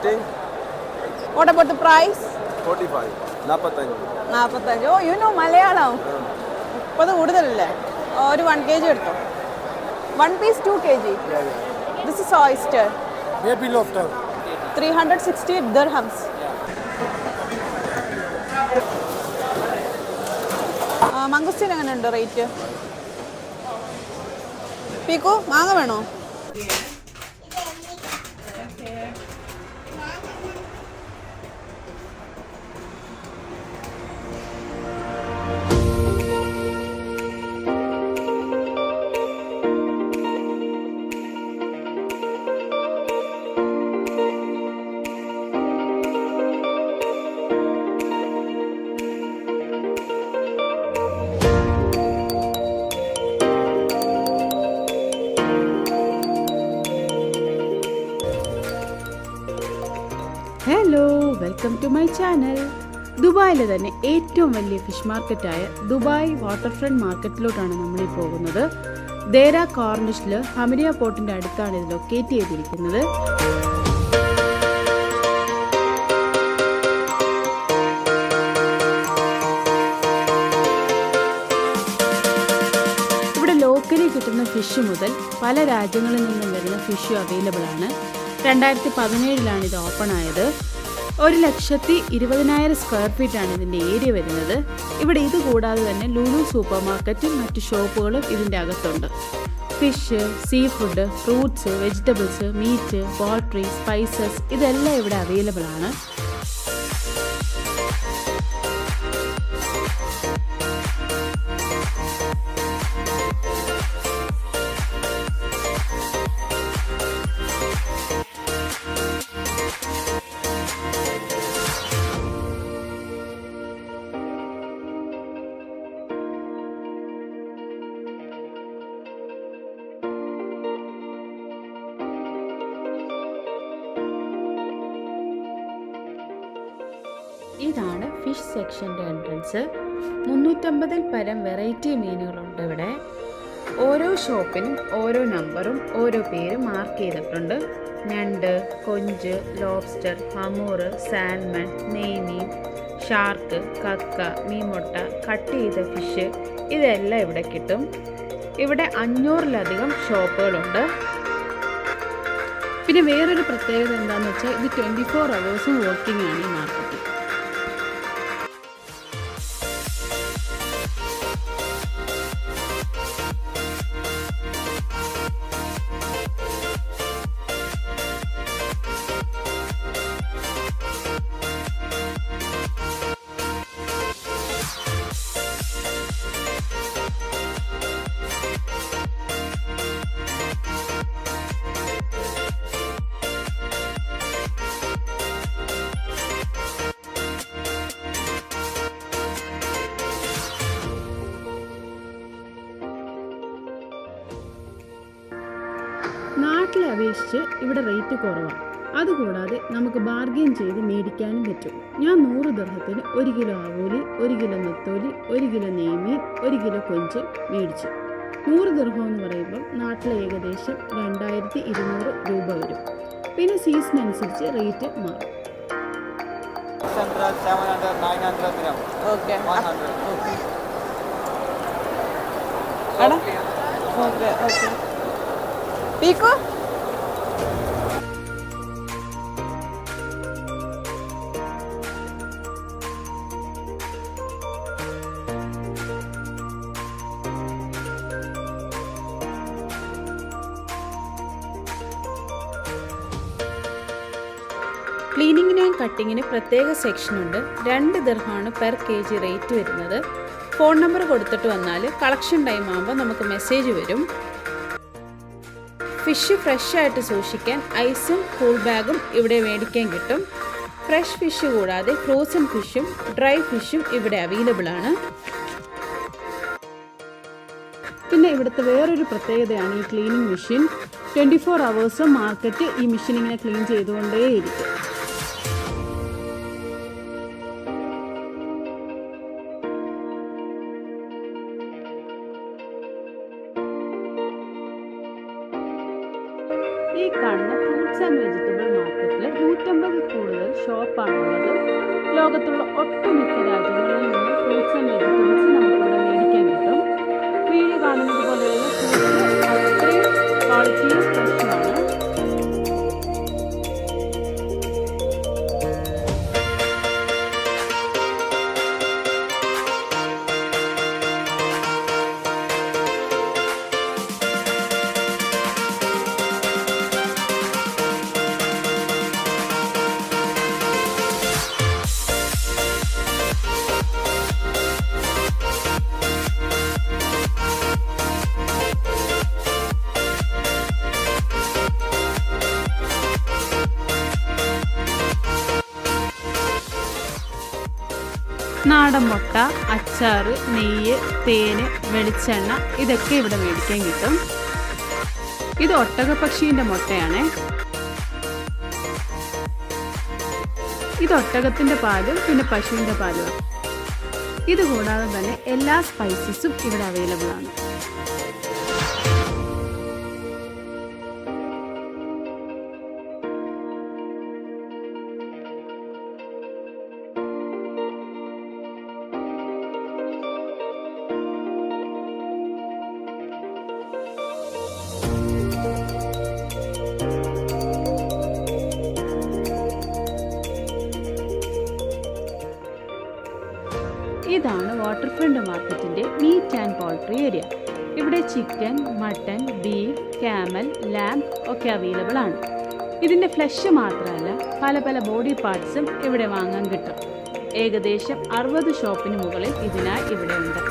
Sitting. What about the price? 45. 45. 45. Oh, you know Malayalam. ഇപ്പോൾ അത് കൂടുതലല്ലേ? ഒരു 1 kg എടുത്തോ. 1 piece 2 kg. Yeah. This is oyster. Baby lobster. 360 dirhams. മംഗുസ്റ്റീൻ എങ്ങനെയുണ്ട് rate? പീക്കു മാങ്ങ വേണോ? Hello, welcome to my channel. ദുബായിലെ തന്നെ ഏറ്റവും വലിയ ഫിഷ് മാർക്കറ്റായ ദുബായ് വാട്ടർഫ്രണ്ട് മാർക്കറ്റിലോട്ടാണ് നമ്മളീ പോകുന്നത്. ദേര കോർണിഷിൽ ഹമരിയ പോർട്ടിൻ്റെ അടുത്താണ് ഇത് ലൊക്കേറ്റ് ചെയ്തിരിക്കുന്നത്. ഇവിടെ ലോക്കലി കിട്ടുന്ന ഫിഷ് മുതൽ പല രാജ്യങ്ങളിൽ നിന്നും വരുന്ന ഫിഷും അവൈലബിൾ ആണ്. 2017 ഇത് ഓപ്പൺ ആയത്. 1,20,000 സ്ക്വയർ ഫീറ്റാണ് ഇതിൻ്റെ ഏരിയ വരുന്നത്. ഇവിടെ ഇത് കൂടാതെ തന്നെ ലുലു സൂപ്പർ മാർക്കറ്റും മറ്റ് ഷോപ്പുകളും ഇതിൻ്റെ അകത്തുണ്ട്. Fish, seafood, fruits, vegetables, meat, poultry, spices ഇതെല്ലാം ഇവിടെ അവൈലബിൾ ആണ്. ഇതാണ് ഫിഷ് സെക്ഷൻ്റെ എൻട്രൻസ്. 350 പരം വെറൈറ്റി മീനുകളുണ്ട് ഇവിടെ. ഓരോ ഷോപ്പിനും ഓരോ നമ്പറും ഓരോ പേരും മാർക്ക് ചെയ്തിട്ടുണ്ട്. ഞണ്ട്, കൊഞ്ച്, ലോബ്സ്റ്റർ, ഹമൂർ, സാൽമൺ, നെയ്മീൻ, ഷാർക്ക്, കക്ക, മീൻമുട്ട, കട്ട് ചെയ്ത ഫിഷ് ഇതെല്ലാം ഇവിടെ കിട്ടും. ഇവിടെ 500-ലധികം ഷോപ്പുകളുണ്ട്. പിന്നെ വേറൊരു പ്രത്യേകത എന്താണെന്ന് വെച്ചാൽ ഇത് 24 hours വർക്കിംഗ് ആണ് ഈ മാർക്കറ്റ്. നാട്ടിലെ അപേക്ഷിച്ച് ഇവിടെ റേറ്റ് കുറവാണ്. അതുകൂടാതെ നമുക്ക് ബാർഗെയിൻ ചെയ്ത് മേടിക്കാനും പറ്റും. ഞാൻ 100 ദിർഹത്തിന് 1 കിലോ ആവോലി, 1 കിലോ നെത്തോലി, 1 കിലോ നെയ്മീൻ, 1 കിലോ കൊഞ്ച് മേടിച്ചു. 100 ദിർഹം എന്ന് പറയുമ്പം നാട്ടിലെ ഏകദേശം 2200 രൂപ വരും. പിന്നെ സീസൺ അനുസരിച്ച് റേറ്റ് മാറും. പീക്കു ക്ലീനിങ്ങിനും കട്ടിങ്ങിന് പ്രത്യേക സെക്ഷനുണ്ട്. 2 ദിർഹമാണ് പെർ kg റേറ്റ് വരുന്നത്. ഫോൺ നമ്പർ കൊടുത്തിട്ട് വന്നാൽ കളക്ഷൻ ടൈം ആകുമ്പോൾ നമുക്ക് മെസ്സേജ് വരും. ഫിഷ് ഫ്രഷ് ആയിട്ട് സൂക്ഷിക്കാൻ ഐസും കൂൾ ബാഗും ഇവിടെ മേടിക്കാൻ കിട്ടും. ഫ്രഷ് ഫിഷ് കൂടാതെ ഫ്രോസൺ ഫിഷും ഡ്രൈ ഫിഷും ഇവിടെ അവൈലബിൾ ആണ്. പിന്നെ ഇവിടുത്തെ വേറൊരു പ്രത്യേകതയാണ് ഈ ക്ലീനിങ് മെഷീൻ. 24 hours മാർക്കറ്റ് ഈ മെഷീൻ ഇങ്ങനെ ക്ലീൻ ചെയ്തുകൊണ്ടേയിരിക്കും. ഈ കാണുന്ന ഫ്രൂട്ട്സ് ആൻഡ് വെജിറ്റബിൾ മാർക്കറ്റിൽ 150 ഷോപ്പാണുള്ളത്. ലോകത്തുള്ള ഒട്ടുമിക്ക രാജ്യങ്ങളിൽ നിന്ന് ഫ്രൂട്ട്സ് ആൻഡ് വെജിറ്റബിൾസ് നമുക്കിവിടെ മേടിക്കാൻ കിട്ടും. വീഡിയോ കാണുന്നത് പോലെയുള്ള ഫ്രൂട്ട്സ് അത്രയും ക്വാളിറ്റിയും ഫ്രഷുമാണ്. നാടൻ മുട്ട, അച്ചാർ, നെയ്യ്, തേന്, വെളിച്ചെണ്ണ ഇതൊക്കെ ഇവിടെ മേടിക്കാൻ കിട്ടും. ഇത് ഒട്ടകപ്പക്ഷീൻ്റെ മുട്ടയാണ്. ഇത് ഒട്ടകത്തിൻ്റെ പാലും പിന്നെ പശുവിൻ്റെ പാലും. ഇതുകൂടാതെ തന്നെ എല്ലാ സ്പൈസസും ഇവിടെ അവൈലബിൾ ആണ്. ഇതാണ് വാട്ടർഫ്രണ്ട് മാർക്കറ്റിൻ്റെ മീറ്റ് ആൻഡ് പോൾട്രി ഏരിയ. ഇവിടെ chicken, mutton, beef, camel, lamb ഒക്കെ അവൈലബിൾ ആണ്. ഇതിൻ്റെ ഫ്ലഷ് മാത്രമല്ല പല പല ബോഡി പാർട്സും ഇവിടെ വാങ്ങാൻ കിട്ടും. ഏകദേശം 60 ഷോപ്പിന് മുകളിൽ ഇതിനായി ഇവിടെ ഉണ്ട്.